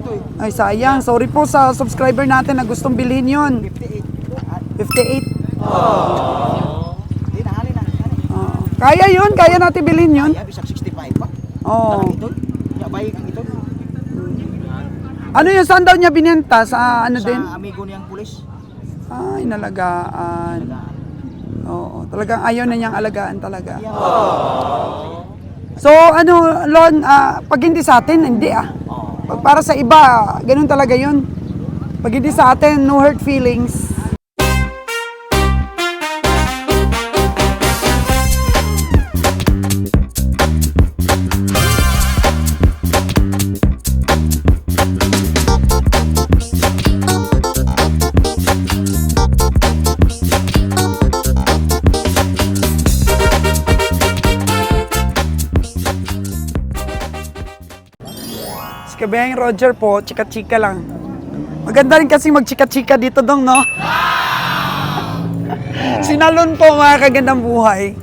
ito eh. Ay, sayang. Sorry po sa subscriber natin na gustong bilhin yun. 58. 58. Hindi na, halin na. Kaya yun, kaya natin bilhin yun. Kaya, bisag 65 pa. Oo. Talang ito. Bayik ang ito. Ano yun, saan daw niya binenta? Sa ano din? Sa amigo niyang pulis. Ay, inalagaan. Oo, talagang ayaw na niyang alagaan talaga. So, ano, Lon, pag hindi sa atin, hindi Pag para sa iba, ganun talaga yun. Pag hindi sa atin, no hurt feelings. Kabihang Roger po, chika-chika lang. Maganda rin kasi mag-chika-chika dito dong, no? Sinalon po mga kagandang buhay.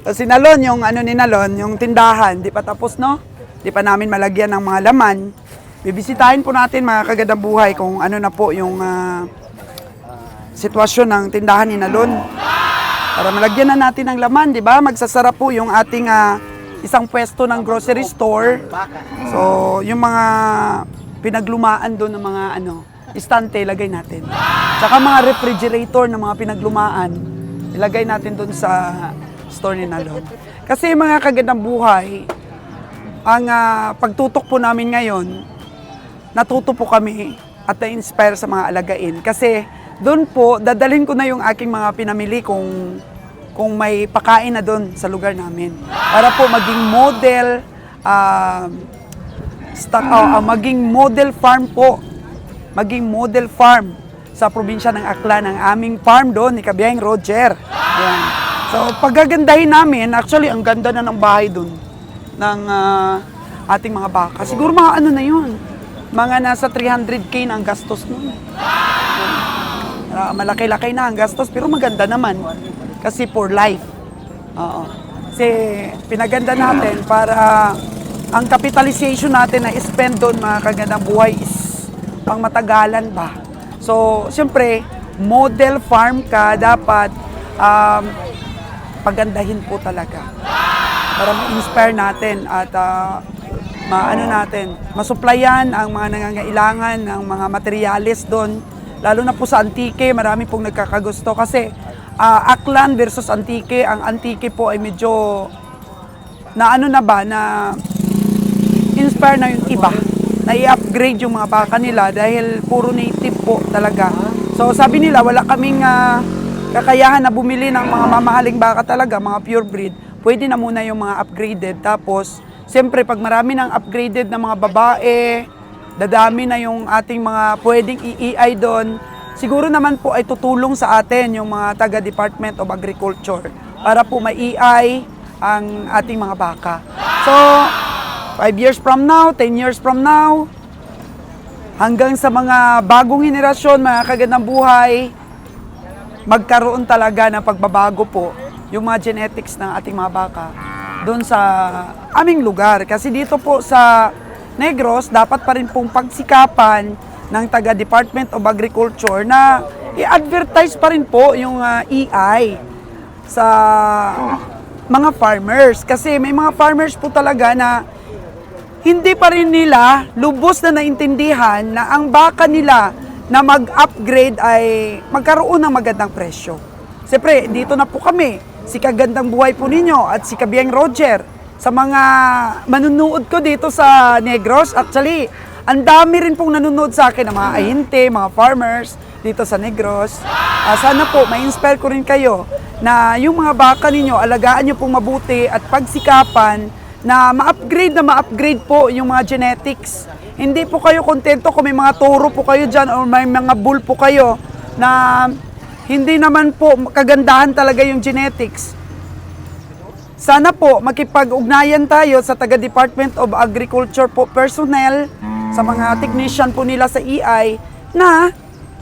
Sinalon yung ano ni Nalon, yung tindahan, di pa tapos, no? Di pa namin malagyan ng mga laman. Bibisitahin po natin mga kagandang buhay kung ano na po yung sitwasyon ng tindahan ni Nalon. Para malagyan na natin ng laman, di ba? Magsasara po yung ating isang pwesto ng grocery store. So, yung mga pinaglumaan doon ng mga istante, ilagay natin. Tsaka mga refrigerator ng mga pinaglumaan, ilagay natin doon sa store ni Nalon. Kasi mga kagandang buhay, ang pagtutok po namin ngayon, natuto po kami at na-inspire sa mga alagain. Kasi doon po, dadalhin ko na yung aking mga pinamili kung may pakain na doon sa lugar namin. Para po maging model, maging model farm po. Maging model farm sa probinsya ng Aklan, ng aming farm doon, ni Kabihang Roger. Ayan. So, pagagandahin namin, actually, ang ganda na ng bahay doon ng ating mga baka. Siguro mga ano na yun, mga nasa 300K na ang gastos nun. Malaki-laki na ang gastos, pero maganda naman. Kasi for life. Oo. Kasi pinaganda natin para ang capitalization natin na spend doon mga kagandang buhay is pang matagalan ba. So, siyempre, model farm ka, dapat pagandahin po talaga. Para ma-inspire natin at masuplayan ang mga nangangailangan ng mga materyales doon. Lalo na po sa Antique, marami pong nagkakagusto kasi Aklan versus Antique. Ang Antique po ay medyo na inspire na yung iba. Na i-upgrade yung mga baka nila dahil puro native po talaga. So sabi nila wala kaming kakayahan na bumili ng mga mamahaling baka talaga, mga pure breed. Pwede na muna yung mga upgraded. Tapos, siyempre pag marami ng upgraded na mga babae, dadami na yung ating mga pwedeng i-EI doon. Siguro naman po ay tutulong sa atin yung mga taga Department of Agriculture para po ma-EI ang ating mga baka. So, 5 years from now, 10 years from now, hanggang sa mga bagong henerasyon, mga kagandang buhay, magkaroon talaga ng pagbabago po yung mga genetics ng ating mga baka doon sa aming lugar. Kasi dito po sa Negros, dapat pa rin pong pagsikapan ng taga Department of Agriculture na i-advertise pa rin po yung EI sa mga farmers. Kasi may mga farmers po talaga na hindi pa rin nila lubos na naintindihan na ang baka nila na mag-upgrade ay magkaroon ng magandang presyo. Siyempre, dito na po kami, si Kagandang Buhay po ninyo at si Kabihang Roger. Sa mga manunood ko dito sa Negros, actually, ang dami rin pong nanonood sa akin ng mga ahinte, mga farmers dito sa Negros. Sana po, ma-inspire ko rin kayo na yung mga baka ninyo, alagaan nyo pong mabuti at pagsikapan na ma-upgrade po yung mga genetics. Hindi po kayo kontento kung may mga toro po kayo dyan o may mga bull po kayo na hindi naman po kagandahan talaga yung genetics. Sana po makipag-ugnayan tayo sa taga Department of Agriculture po personnel, sa mga technician po nila sa EI na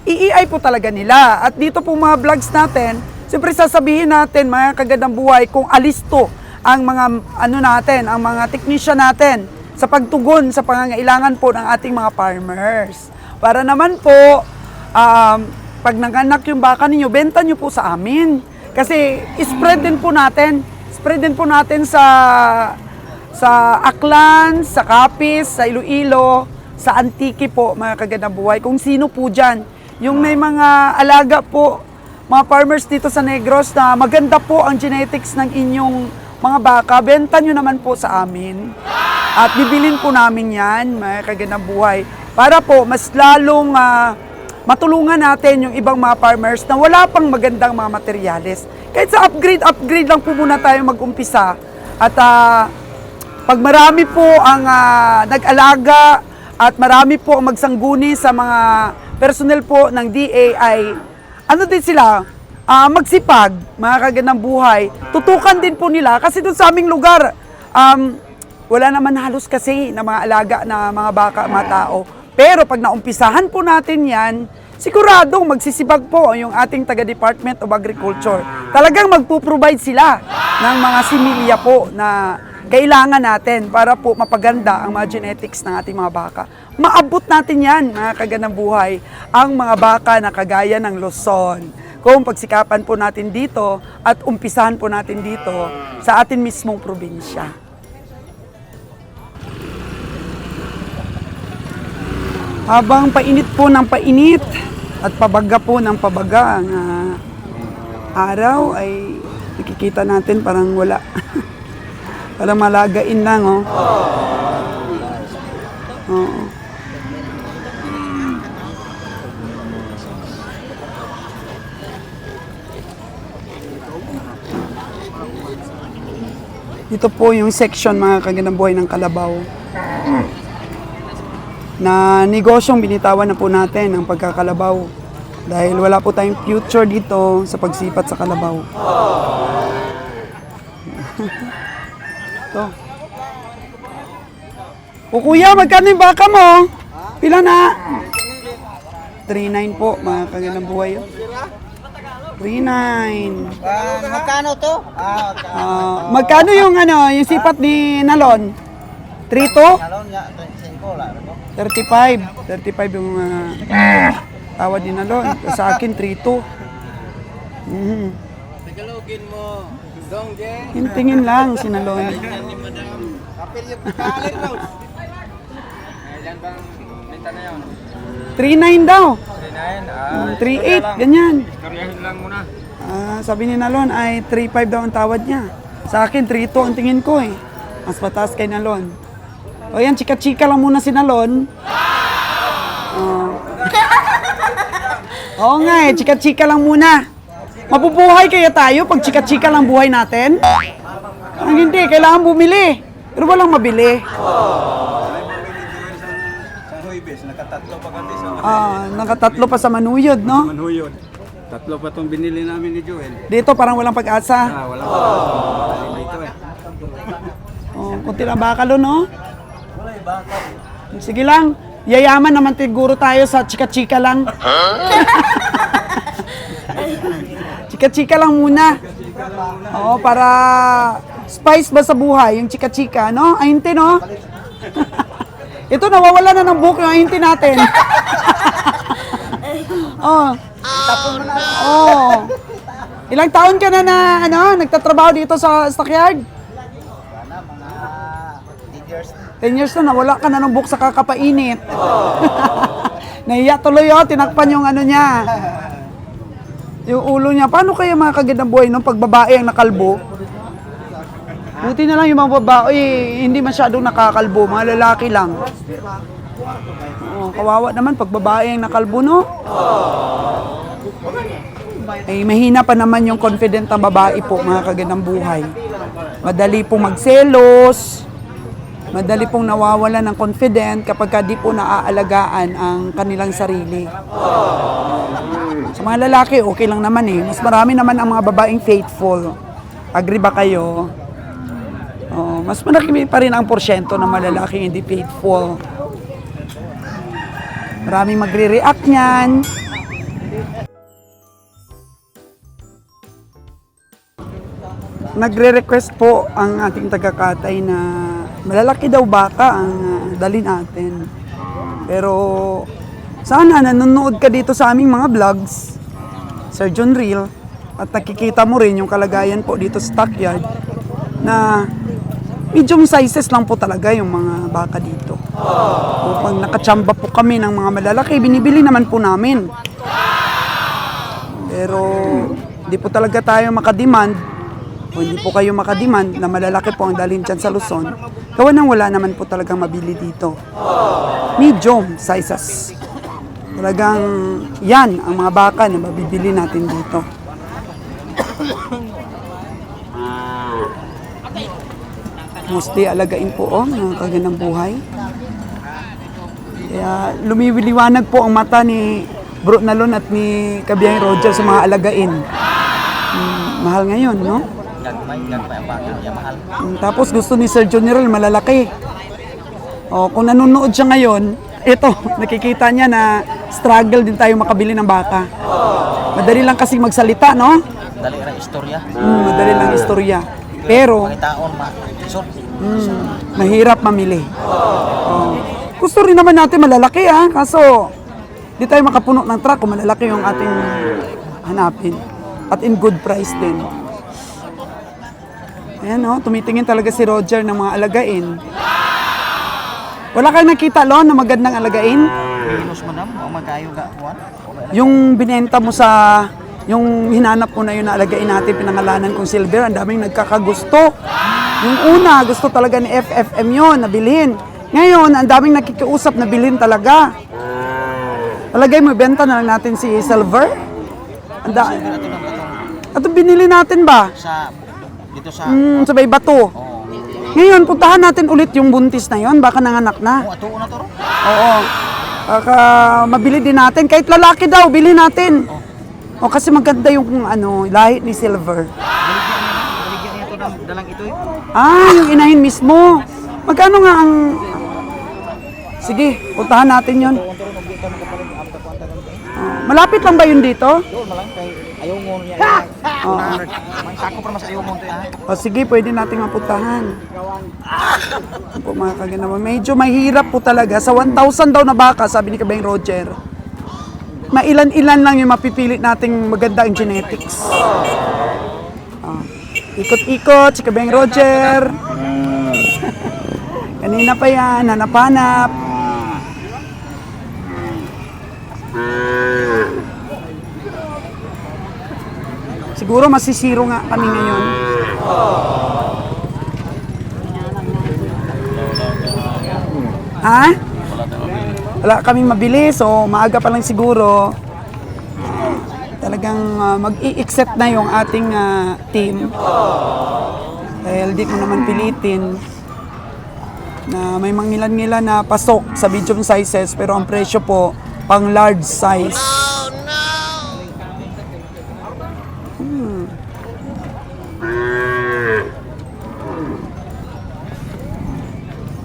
i-EI po talaga nila. At dito po mga vlogs natin, siyempre sasabihin natin mga kagandang buhay kung alisto ang mga ano natin, ang mga technician natin sa pagtugon sa pangangailangan po ng ating mga farmers. Para naman po, pag nanganak yung baka ninyo, benta nyo po sa amin. Kasi spread din po natin. Spread din po natin sa Aklan, sa Capiz, sa Iloilo, sa Antique po, mga kagandang buhay. Kung sino po dyan. Yung may mga alaga po, mga farmers dito sa Negros na maganda po ang genetics ng inyong mga baka, benta nyo naman po sa amin. At bibilin po namin yan, mga kagandang buhay. Para po, mas lalong matulungan natin yung ibang mga farmers na wala pang magandang mga materyales. Kahit sa upgrade lang po muna tayo mag-umpisa. At pag marami po ang nag-alaga at marami po ang magsangguni sa mga personnel po ng DAI, ano din sila, magsipag, mga kagandang buhay. Tutukan din po nila kasi doon sa aming lugar, wala naman halos kasi na mga alaga na mga baka, mga tao. Pero pag naumpisahan po natin yan, siguradong magsisibag po yung ating taga-Department of Agriculture. Talagang magpo-provide sila ng mga similya po na kailangan natin para po mapaganda ang mga genetics ng ating mga baka. Maabot natin yan, mga kagandang buhay, ang mga baka na kagaya ng Luzon. Kung pagsikapan po natin dito at umpisahan po natin dito sa atin mismong probinsya. Habang painit po ng painit at pabaga po ng pabaga ang araw ay nakikita natin parang wala. Parang malagain lang, oh. Oo. Ito po yung section, mga kagandang buhay, ng kalabaw. Na negosyong binitawan na po natin ang pagkakalabaw. Dahil wala po tayong future dito sa pagsipat sa kalabaw. Ito. O kuya, magkano yung baka mo? Pila na? 3.9 po, mga kagandang buhay. 3.9. Magkano to? Magkano yung yung sipat ni Nalon? 3.2? Nalon nga, 25 lang. 35 yung tawad ni Nalon. Sa akin 3.2. Tagalogin mo. Dongge. Hintingin lang si Nalon. Kapil yung kalir daw. Ilan bang benta na yun? 3.9 daw. 3.9? 3.8, ganyan. Karyahin lang muna. Sabi ni Nalon ay 3.5 daw ang tawad niya. Sa akin 3.2 ang tingin ko eh. Mas mataas kay Nalon. O yan, chika-chika lang muna si Nalon. Oo nga eh, chika-chika lang muna. Mabubuhay kaya tayo pag chika-chika lang buhay natin? Ang hindi, kailangan bumili. Pero walang mabili. Sa Huibes, nakatatlo pa kami sa Nakatatlo pa sa Manuyod, no? Manuyod. Tatlo pa itong binili namin ni Joel. Dito parang walang pag-asa. Wala pa. Dito eh. Kunti lang bakalo, no? Sige lang, yayaman naman siguro tayo sa chika-chika lang. Chika-chika lang muna. Oo, para spice ba sa buhay, yung chika-chika, no? Ahinti, no? Ito, nawawala na ng buhok yung ahinti natin. Oh. Oh. Ilang taon ka na nagtatrabaho dito sa stockyard? 10 years na, nawala ka na ng buhok sa kakapainit. Nahiya tuloy, tinakpan yung niya. Yung ulo niya. Paano kaya mga kagandang buhay nung pagbabae ang nakalbo? Buti na lang yung mga babae, hindi masyadong nakakalbo, mga lalaki lang. Kawawa naman pag babae ang nakalbo, no? Ay, mahina pa naman yung confident na babae po, mga kagandang buhay. Madali pong magselos, madali pong nawawala ng confident kapag di po naaalagaan ang kanilang sarili. Sa mga lalaki, okay lang naman eh. Mas marami naman ang mga babaeng faithful. Agree ba kayo? Mas malaki pa rin ang porsyento ng mga lalaking hindi faithful. Maraming magre-react niyan. nagre-request po ang ating tagakatay na malalaki daw baka ang dali natin. Pero sana nanonood ka dito sa aming mga vlogs, Sir John Real, at nakikita mo rin yung kalagayan po dito sa stockyard na medium sizes lang po talaga yung mga baka dito. Pag nakatsamba po kami ng mga malalaki, binibili naman po namin. Pero di po talaga tayo makademand, o hindi po kayo makademand na malalaki po ang dalhin dyan sa Luzon, gawa nang wala naman po talagang mabili dito. Medium sizes. Talagang yan ang mga baka na mabibili natin dito. Mostly alagain po mga kagandang buhay. Kaya lumiwiliwanag po ang mata ni Bro Nalon at ni Kabiyang Roger sa mga alagain. Mahal ngayon, no? Tapos gusto ni Sir Junior malalaki. O, kung nanonood siya ngayon, ito, nakikita niya na struggle din tayo makabili ng baka. Madali lang kasi magsalita, no? Madali lang istorya. Madali lang istorya. Pero, mahirap mamili. Gusto rin naman natin malalaki, kaso di tayo makapuno ng truck kung malalaki yung ating hanapin. At in good price din. Ayan, tumitingin talaga si Roger ng mga alagain. Wala kang nakita, Lon, na magandang alagain? Minus madam, o magkayo ga kuan? Yung binenta mo sa, yung hinanap mo na yun na alagain natin, pinangalanan kong silver, ang daming nagkakagusto. Yung una, gusto talaga ni FFM yun, nabilhin. Ngayon, ang daming nakikiusap na bilhin talaga. Alagay mo, benta na lang natin si silver. Ito binili natin ba? Sa dito sa Sa may bato. Ngayon, puntahan natin ulit yung buntis na yon, baka nanganak na. ato na to. Oo. Baka mabili din natin. Kahit lalaki daw, bili natin. O kasi maganda yung lahi ni Silver. Baligyan niya to ng dalang ito. Yung inahin mismo. Magkano nga ang... Sige, puntahan natin yon. Malapit lang ba yun dito? Doon malang kay ayaw mo niya. May sako para mas ayaw mo to O sige, pwede nating mapuntahan. Po mga kaganawa. Medyo mahirap po talaga. Sa 1,000 daw na baka, sabi ni Kabeng Roger, mailan-ilan lang yung mapipili nating maganda ang genetics. Ikot-ikot si Kabeng Roger. Kanina pa yan, hanap-hanap. Siguro masisiro nga kami ngayon. Ha? Wala kaming mabili, so maaga pa lang siguro. Talagang mag-i-accept na yung ating team. Dahil di mo naman pilitin na may mangilan-ngilan na pasok sa medium sizes, pero ang presyo po pang large size.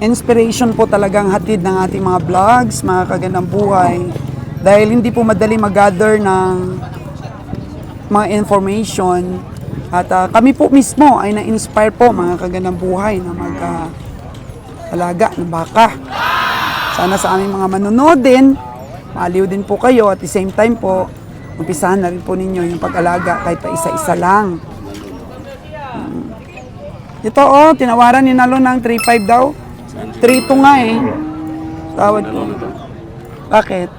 Inspiration po talagang hatid ng ating mga vlogs, mga kagandang buhay. Dahil hindi po madali mag-gather ng mga information. At kami po mismo ay na-inspire po mga kagandang buhay na mag-alaga ng baka. Sana sa aming mga manonood din, maaliw din po kayo at the same time po, umpisahan na rin po ninyo yung pag-alaga kahit pa isa-isa lang. Ito tinawaran ni Nalo ng 3.5 daw. 3 to nga tawad ko. Bakit?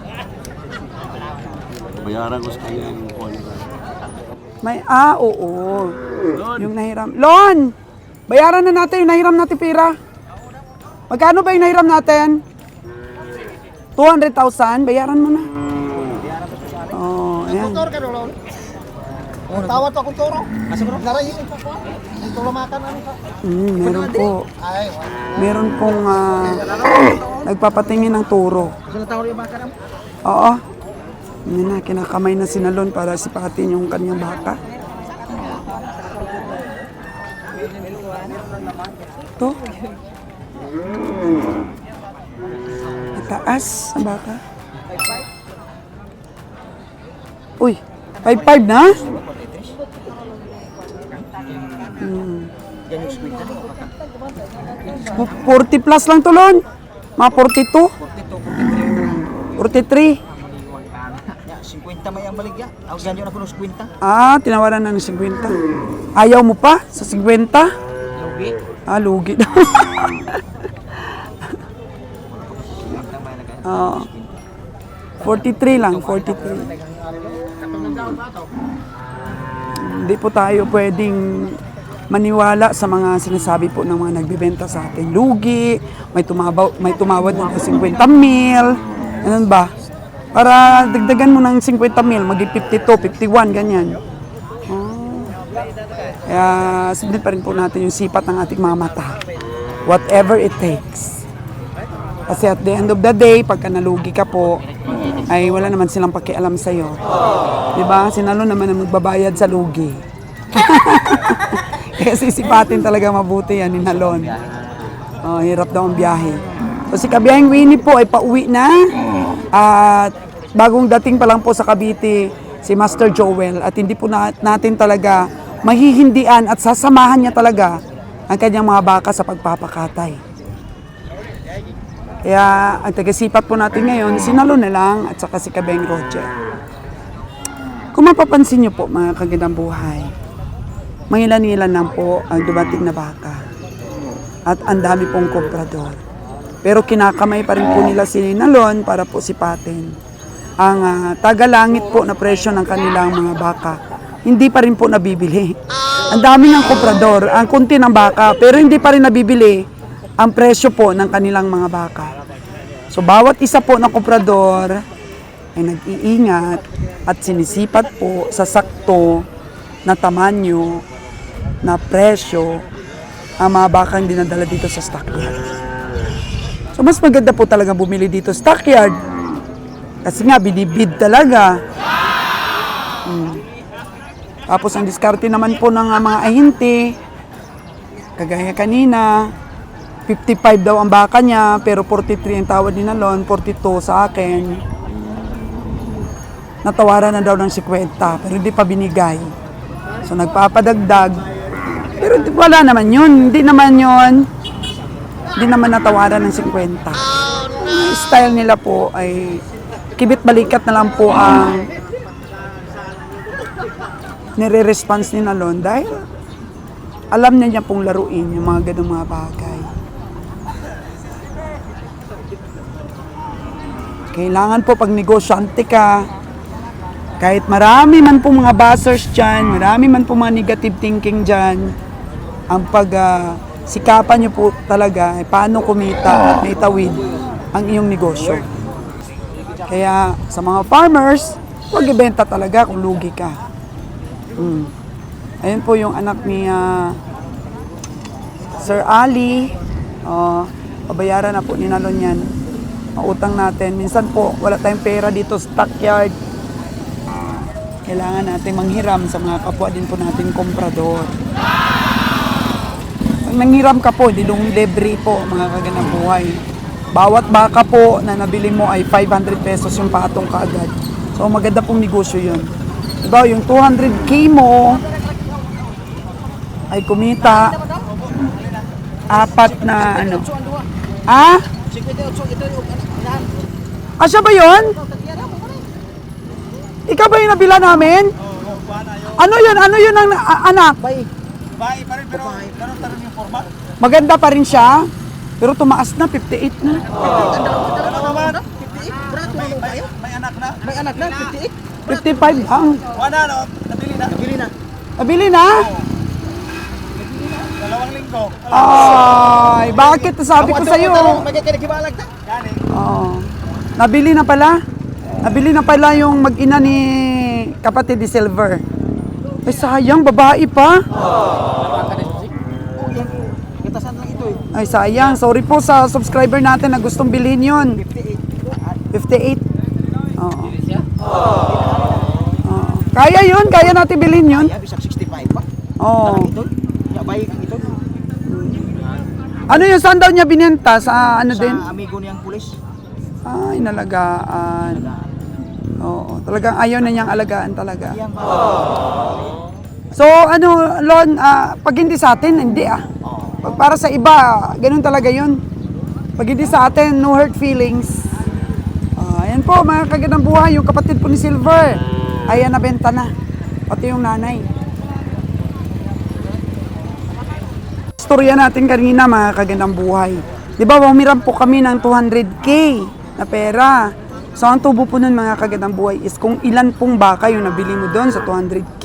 Bayaran ko sa kanya yung phone. May, oo. Yung nahiram. Lon! Bayaran na natin yung nahiram natin pira. Magkano ba yung nahiram natin? 200,000? Bayaran mo na. Ayan. Motor ka doon. Tawad ako toro. Kasi bro, narayin ko po. Dito lumakan ano ka. Meron po. Ay, Meron pong nagpapatingin ng turo. gusto na tawad yung baka mo. Oo. Yun na, kinakamay na sinalon para sipatin yung kanyang baka. Ito. Mataas ang baka. Uy, 5.5 na? 40 plus lang to, Lon. Mga 42, 43. 42, 43. Ya, 50 may ang baligya. Ako ganyan ako ng 50. Ah, tinawaran na ng 50. Ayaw mo pa sa 50? Lugi. Ah, lugi daw. 50 may lagay. 43 lang, 43. Hindi po tayo pwedeng maniwala sa mga sinasabi po ng mga nagbibenta sa atin. Lugi, may tumawad ng 50 mil, ganun ba? Para dagdagan mo ng 50 mil, maging 52, 51, ganyan. Kaya submit pa rin po natin yung sipat ng ating mga mata. Whatever it takes. Kasi at the end of the day, pagka nalugi ka po, ay wala naman silang pakialam sa'yo. Diba? Sinalo naman ang magbabayad sa lugi. Kaya sisipatin talaga mabuti yan ni Nalon. Hirap daw ang biyahe. So si Kabiyahing Winnie po ay pauwi na. At bagong dating pa lang po sa Cavite si Master Joel. At hindi po natin talaga mahihindian at sasamahan niya talaga ang kanyang mga baka sa pagpapakatay. Kaya ang tagasipat po natin ngayon, si Nalo na lang at saka si Kabeng Roger. Kung mapapansin niyo po mga kagandang buhay, mangilan-ilan lang po ang dumating na baka. At ang dami pong komprador. Pero kinakamay pa rin po nila si Nalon para po sipatin ang tagalangit po na presyo ng kanilang mga baka. Hindi pa rin po nabibili. Ang dami ng komprador, ang kunti ng baka, pero hindi pa rin nabibili ang presyo po ng kanilang mga baka. So bawat isa po ng komprador ay nag-iingat at sinisipat po sa sakto na tamanyo, na presyo ang mga bakang dinadala dito sa stockyard. So mas maganda po talaga bumili dito sa stockyard kasi nga binibid talaga. Tapos ang diskarte naman po ng mga ahente, kagaya kanina, 55 daw ang baka niya, pero 43 ang tawad ni Nalon, 42 sa akin. Natawaran na daw ng 50, pero hindi pa binigay. So nagpapadagdag. Pero wala naman yun. Hindi naman natawaran ng 50. Ang style nila po ay kibit balikat na lang po ang nire-response ni Nalon dahil alam niya pong laruin yung mga ganung mga bagay. Kailangan po pag negosyante ka, kahit marami man po mga bashers dyan, marami man po mga negative thinking dyan, ang sikapan nyo po talaga ay paano kumita at naitawid ang iyong negosyo. Kaya sa mga farmers, huwag ibenta talaga kung lugi ka. Ayun po yung anak ni Sir Ali. Pabayaran na po ni Nalon yan. Mautang natin. Minsan po, wala tayong pera dito sa stockyard. Kailangan natin manghiram sa mga kapwa din po natin komprador. Pag nanghiram ka po, di libre po mga kaganang buhay. Bawat baka po na nabili mo ay 500 pesos yung patong kaagad. So maganda pong negosyo yun. Diba, yung 200k mo ay kumita apat na ano. Siya ba yun? Ikaw ba yung nabila namin? Ano yun? Ano yun ang anak? Bayi pa rin, pero karon yung format. Maganda pa rin siya, pero tumaas na, 58 na. May anak na? May anak na, 58? 55 ang. Wala na, nabili na. Nabili na. Nabili na? 2 linggo. Ay, bakit? Sabi ko sa'yo. Magkakinikibalag na. Oo. Nabili na pala? Nabili na pala yung mag-ina ni kapatid ni Silver. Ay, sayang, babae pa. Kitasan lang ito eh. Ay, sayang. Sorry po sa subscriber natin na gustong bilhin yun. 58. Oo. Kaya yun, kaya natin bilhin yun. Kaya bisag 65 pa. Oo. Ito. Ya bayi kang ito. Ano yung saan daw niya binenta? Sa ano din? Sa amigo niyang pulis. Ay, inalagaan. Oo, talagang ayaw na niyang alagaan talaga. So, ano, Lon, pag hindi sa atin, hindi . Pag para sa iba, ganun talaga yun. Pag hindi sa atin, no hurt feelings. Ayan po, mga kagandang buhay, yung kapatid po ni Silver, ayan, nabenta na. Pati yung nanay. Storya natin kanina, mga kagandang buhay. Di ba, umiram po kami ng 200K na pera. So, ang tubo po nun, mga kagandang buhay, is kung ilan pong baka yung nabili mo doon sa 200K.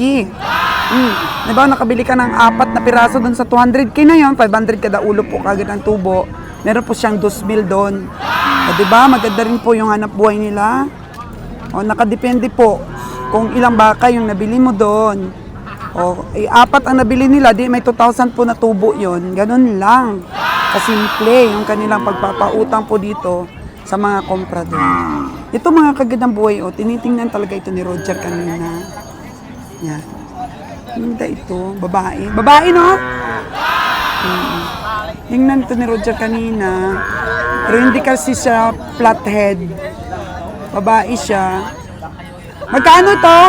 Di ba, nakabili ka ng 4 na piraso doon sa 200K na yon, 500 kada ulo po kagad ang tubo. Meron po siyang 2,000 doon. O, di ba, maganda rin po yung hanap buhay nila. O, nakadepende po kung ilang baka yung nabili mo doon. O, 4 ang nabili nila, di may 2,000 po na tubo yon. Ganun lang. Kasimple yung kanilang pagpapautang po dito sa mga komprador. Ito mga kagandang buhay, o, tinitingnan talaga ito ni Roger kanina. Yan. Ganda ito, babae. Babae, no? Tingnan ito ni Roger kanina. Pero hindi kasi siya flathead. Babae siya. Magkano ito?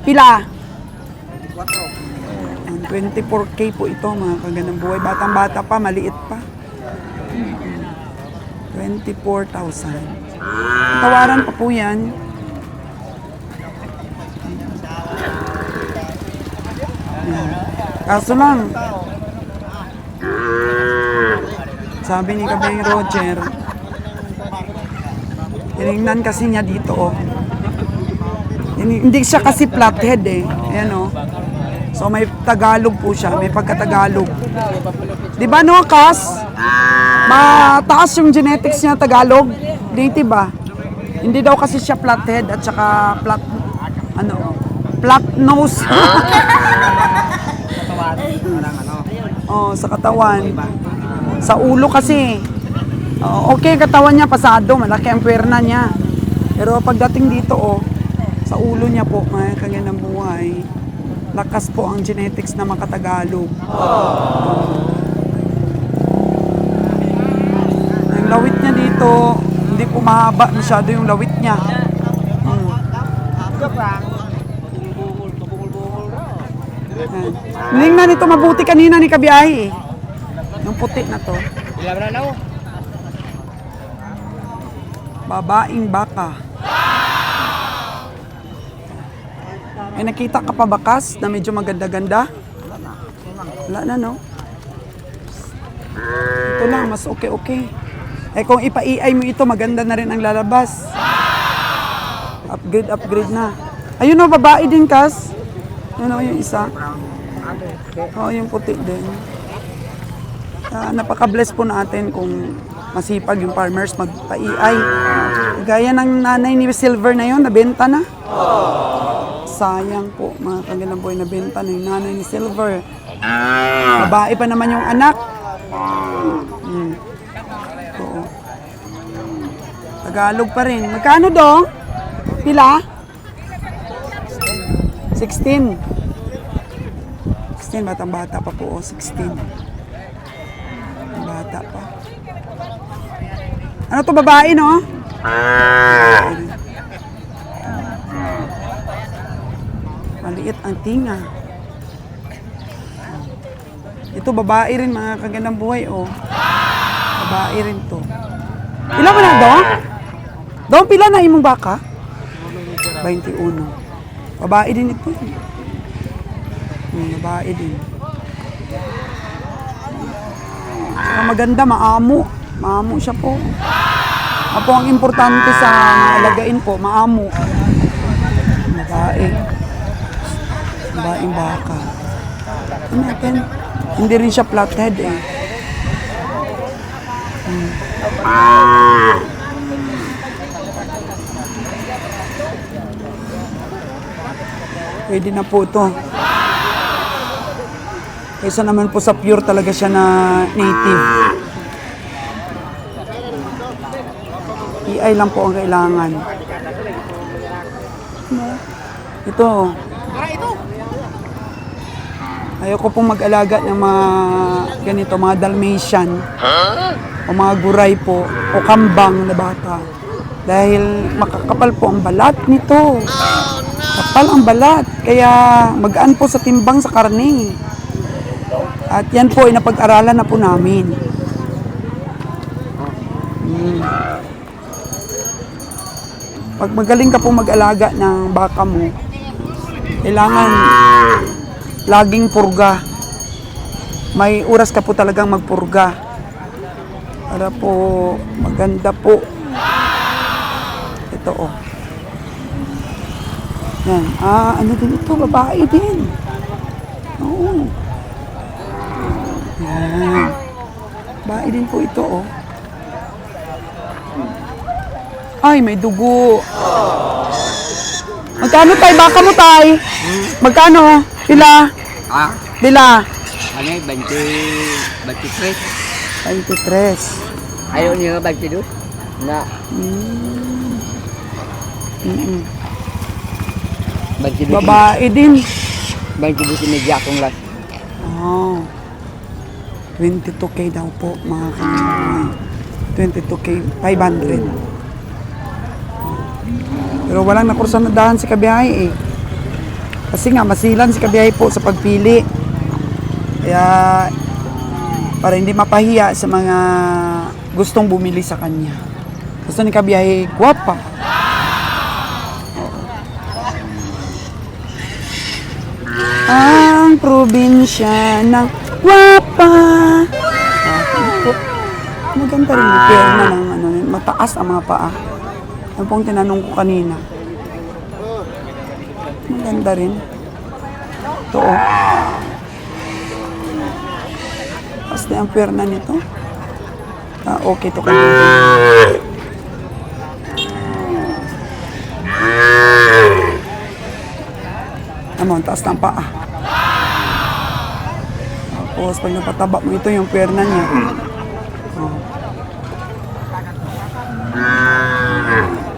Pila? 24K po ito, mga kagandang buhay. Batang-bata pa, maliit pa. 24,000. Tawaran pa po yan. Kaso lang, sabi ni Kabeng Roger, tinignan kasi niya dito, oh. Hindi siya kasi flathead eh. Ayan, oh. So may Tagalog po siya, may pagka-Tagalog. Di ba, no, Kas? Mataas yung genetics niya Tagalog. Native ba? Hindi daw kasi siya flathead at saka flat nose. Oh, sa katawan. Sa ulo kasi. Okay, katawan niya pasado, malaki ang puwerna niya. Pero pagdating dito, oh, sa ulo niya po, mga kagandang buhay, lakas po ang genetics na makatagalog. Ang lawit niya dito, hindi po mahaba masyado yung lawit niya. Tingnan ito mabuti kanina ni Kabiyahe eh. Yung puti na to. Babaeng baka. May nakita ka pa bakas na medyo maganda-ganda? Wala na, no? Ito lang, mas okay. Eh kung ipa-EI mo ito, maganda na rin ang lalabas. Upgrade na. Ayun, no, babae din, Kas. Yun, no, yung isa. Oo, yung puti din. Napaka-bless po natin kung masipag yung farmers magpa-EI. Gaya ng nanay ni Silver na yun, nabenta na. Sayang po, mga kagandang buhay, nabenta na yung nanay ni Silver. Babae pa naman yung anak. Oo. Tagalog pa rin. Magkano dong? Pila? 16. 16, batang-bata pa po. 16. Bata pa. Ano to, babae, no? Maliit ang tinga. Ito, babae rin, mga kagandang buhay, oh. Babae rin to. Ilan mo na, Dong? Dong, pila na imong baka? 21. Babae din ito. Babae din. Saka maganda, maamo. Maamo siya po. Apo ang importante sa alagain po, maamo. Babae. Babaeng baka. Ano natin? Hindi rin siya flathead eh. Pwede na po ito. Kaysa naman po sa pure talaga siya na native. EI lang po ang kailangan. Ito. Ayoko pong mag-alaga ng mga ganito, mga Dalmatian. O mga guray po. O kambang na bata. Dahil makakapal po ang balat nito. Kapal ang balat. Kaya magaan po sa timbang sa karne. At yan po ay napag-aralan na po namin. Pag magaling ka po mag-alaga ng baka mo, kailangan laging purga. May oras ka po talagang magpurga. Para po maganda po. Ito oh. Yan. Ano din ito? Babae din. Oo. Yan. Babae din po ito oh. Ay, may dugo. Magkano tay? Baka mo tay? Magkano? Pila? Pila? Ano yung 23? 23. Ayaw niya 22? Na. 22. Babae din. 22 si media kong last. Oh. 22K daw po mga kanina. 22K, 500. Pero walang nakursan na dahan si Kabiyahe eh. Kasi nga masilan si Kabiyahe po sa pagpili. Kaya para hindi mapahiya sa mga gustong bumili sa kanya. Gusto ni Kabiyahe, guwapa. Ang probinsya ng guwapa. Maganda rin yung pierna ng ano, mataas ang mga paa. Yan pong tinanong ko kanina. Maganda rin. Ito oh. Tapos na ang pierna nito. Okay to kanina. Naman, taas ng paa. Tapos pag napataba mo ito yung pierna niya. Oh.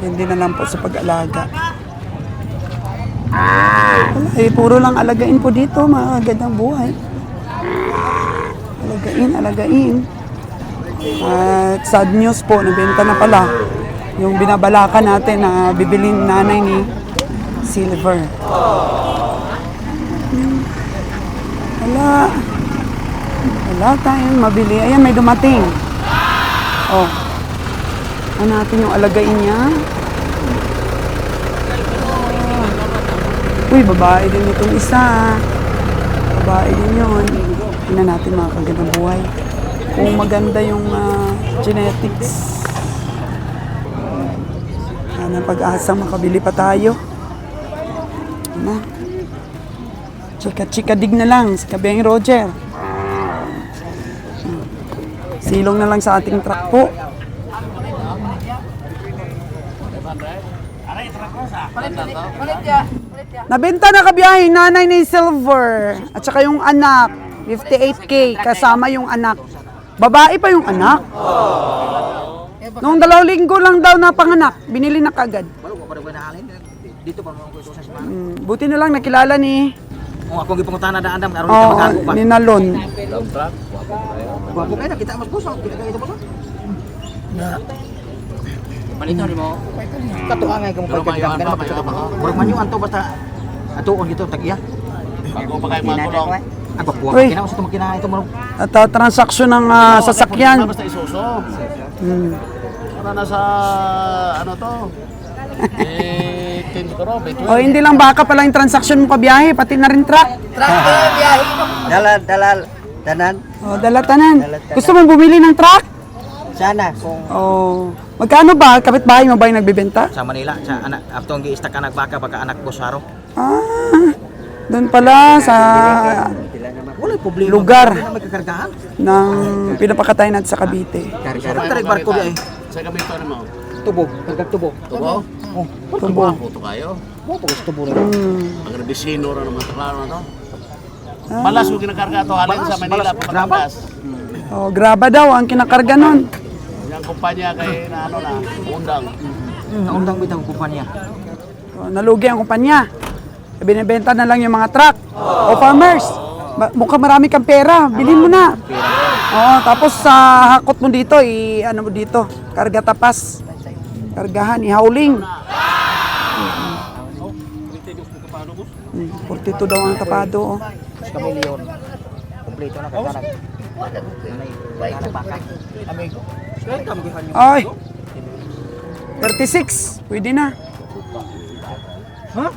Hindi na lang po sa pag-alaga. Wala eh, puro lang alagain po dito, mga gandang buhay. Alagain. At sad news po, nabenta na pala yung binabalaka natin na bibilin nanay ni Silver. Wala tayong mabili. Ayan, may dumating. Oh. Ano natin yung alagain niya? Uy, babae din itong isa. Babae din yun. Tingnan natin mga kagandang buhay. Kung maganda yung genetics. Ano pag-asa makabili pa tayo. Ano? Chika-chika-dig na lang sa Kabiyaheng Roger. Silong na lang sa ating truck po. Nabenta na Kabiyaheng nanay ni Silver. At saka yung anak. 58K kasama yung anak. Babae pa yung anak. Noong 2 linggo lang daw na panganak. Binili na kagad. Dito pa mo ko sa simbahan. Buti na lang nakilala ni Akong gipungutan na daan aron kita magago pa. ni Nalon. Gwapo kay nakita mas puso, kita kay ito puso. Na. Palito ni mo. Katuan nga kamo pagkagdan na pagkagdan. Murag man yung anto basta atuon gito tag-iya. Bago pa kayo matulong. Ako po Uy. kinaw sa tumakina ito mo. At transaksyon ng sasakyan. Basta isuso. Para nasa ano to? 10 crore, O hindi lang baka pala yung transaksyon mo Kabiyahe, pati na rin truck. Dalal tanan. O, dalatanan. Gusto mo bumili ng truck? Sana kung O, magkano ba? Kapitbahay mo ba yung nagbibenta? sa Manila sa anak aftong gi-istak anak baka baka anak ko saro. Doon pala sa Wala problema. lugar Wala may kakargahan. ng pinapakatay natin sa Cavite. Karga barko di ay. Sa gamito ano mo? Tubo, kargag tubo. Tubo? Oh, Tubo. Puto kayo. mo pag tubo na. Ang rebisino ra naman klaro na to. Malas ko ginakarga to halin sa Manila pa Batangas. O, graba daw ang kinakarga nun. Yung kumpanya kay na ano na, undang. Naundang bitang kumpanya. O, nalugi ang kumpanya. Binibenta na lang yung mga truck. O farmers, mukhang marami kang pera, bilhin mo na. O, tapos sa hakot mo dito, ano mo dito, karga tapas. Kargahan, ihauling. 42 daw ang tapado. Oh. Kamilyon. kompleto na kagana. Baka. Amigo. Ay! 36. Pwede na. Ha?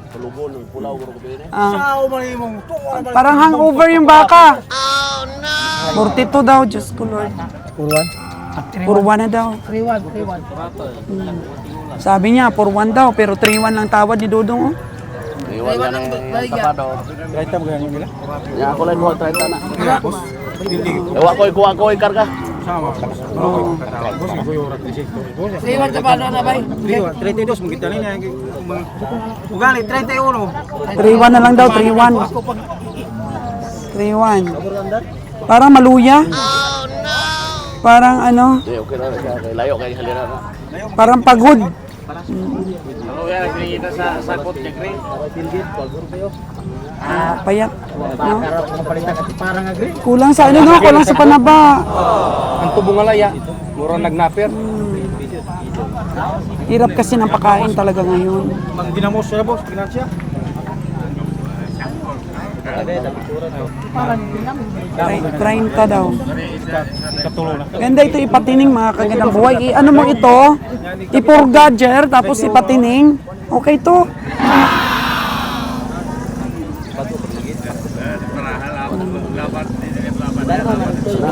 Tulugon ng pulaw ko ko Ah, Sao mali mong parang hangover yung baka. Oh, no! 42 daw, Diyos ko Lord. Purwan. Purwan na daw. 3-1. Sabi niya, 4-1 daw, pero 3-1 lang tawad ni Dodong. Oh. Iwan ka na yung tapado. 30 mo ganyan nila. Ya ako lang mo 30 na. Ewa ko karga. Sama. Oo. Iwan ka pa na bay. 32 mo kita nila. Ugali 31. 3-1 na lang daw, 3-1. 3-1. Parang maluya. Parang ano, Di okay na siya kay layo kay halira na. parang pagod. Ano yan kita sa sakot niya green. Payat. No? Mapalitan ka parang agri. Kulang sa ano, no? Kulang sa panaba. Ang tubong alaya. Murang nagnaper. Hirap kasi ng pakain talaga ngayon. Mang ginamos siya boss, ginansya. 30 daw. Katulo na. Ganda ito ipatining mga kagandang buhay. Ano mo ito? Ipurga, Jer, tapos ipatining. Okay to.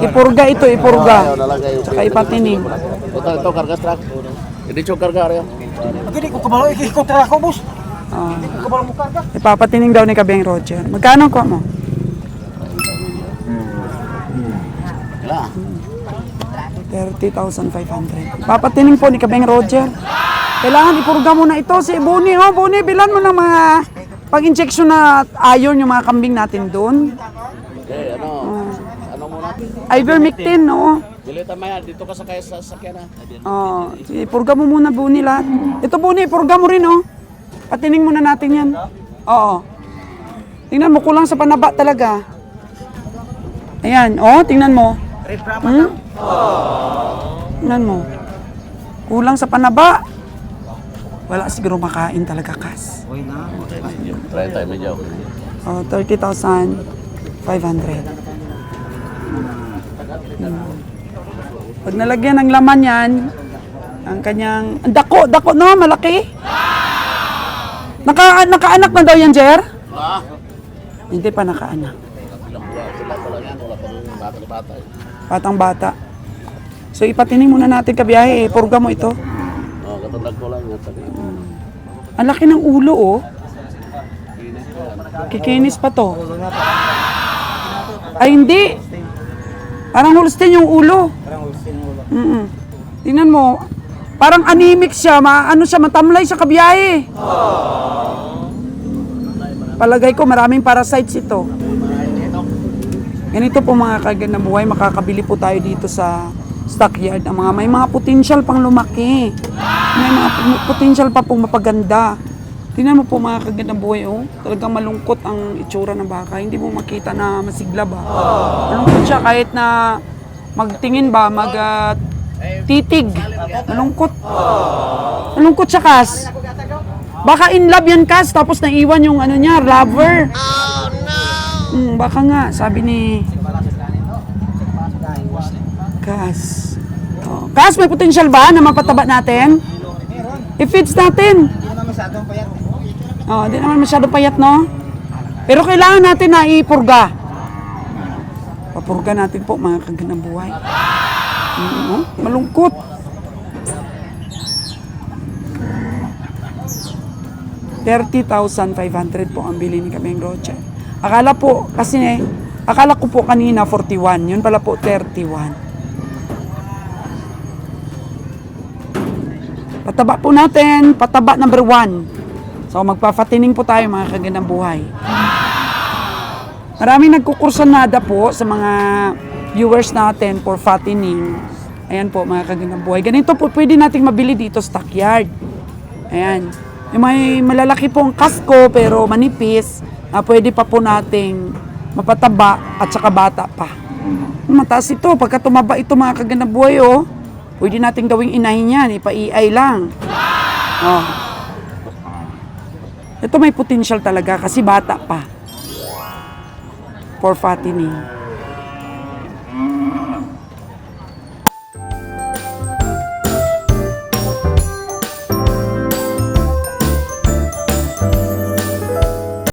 Ipurga ito, ipurga. Tsaka ipatining. Ito karga truck. Hindi siya karga rin. Hindi ko kabalo ikikot ko boss. Ah, Kabalo mo karga. ipapatining daw ni Kabeng Roger. Magkano ko mo? Wala. 30,500. Papatining po ni Kabeng Roger. Kailangan ipurga mo na ito. Si Buni, oh, Buni, bilan mo ng mga pag-injection na iron yung mga kambing natin doon. Okay, ano muna? Ivermectin, no? Dili tamaya dito ka sa kaya sa sakyan na. Oh, ipurga mo muna, Buni, lahat. Ito, Buni, ipurga mo rin, oh. Patining muna natin yan. Oo. Tingnan mo, kulang sa panaba talaga. Ayan, oh, tingnan mo. Hmm? Tingnan mo. Kulang sa panaba. Wala siguro makain talaga, Kas. Try tayo medyo. Oh, 30,500. Pag nalagyan ng laman yan, ang kanyang... Ang dako, no? Malaki. Nakaanak na daw yan, Jer? Hindi pa nakaanak. Batang bata. So ipatining muna natin kabiyahe, purga mo ito. Oh, katulad ko lang yan. Ang laki ng ulo, oh. Kikinis pa to. Ay, hindi. Parang Holstein yung ulo. Tingnan mo. Parang anemic siya. Ano siya, matamlay sa kabiyahe. Palagay ko maraming parasites ito. Ganito po mga kagandang buhay, makakabili po tayo dito sa stockyard. May mga potential pang lumaki. May mga potential pa pong mapaganda. Tingnan mo po mga kagandang buhay, oh. Talagang malungkot ang itsura ng baka. Hindi mo makita na masigla ba. Malungkot siya kahit na magtingin ba, titig. Malungkot. Malungkot siya, Kas. Baka in love yan, Kas, tapos naiwan yung ano niya, lover. Oh, no! Baka nga, sabi ni Kas. Oh. Kas, may potential ba na mapataba natin? I-feeds natin. Oh, di naman masyado payat, no? Pero kailangan natin na ipurga. Papurga natin po, mga kagandang buhay. Malungkot. $30,500 po ang bili ni Kabeng Roger. Akala ko po kanina 41. Yun pala po 31. Pataba po natin. Pataba number 1. So magpafatining po tayo mga kagandang buhay. Maraming nagkukursonada po sa mga viewers natin for fattening. Ayan po mga kagandang buhay. Ganito po pwede nating mabili dito sa stockyard. Ayan. Yung may malalaki pong kasko pero manipis na pwede pa po nating mapataba at saka bata pa. Mataas ito. Pagka tumaba ito mga kagandang buhay, oh, pwede nating gawing inahin yan. Ipa-EI lang. Oh. Ito may potential talaga kasi bata pa. for fattening.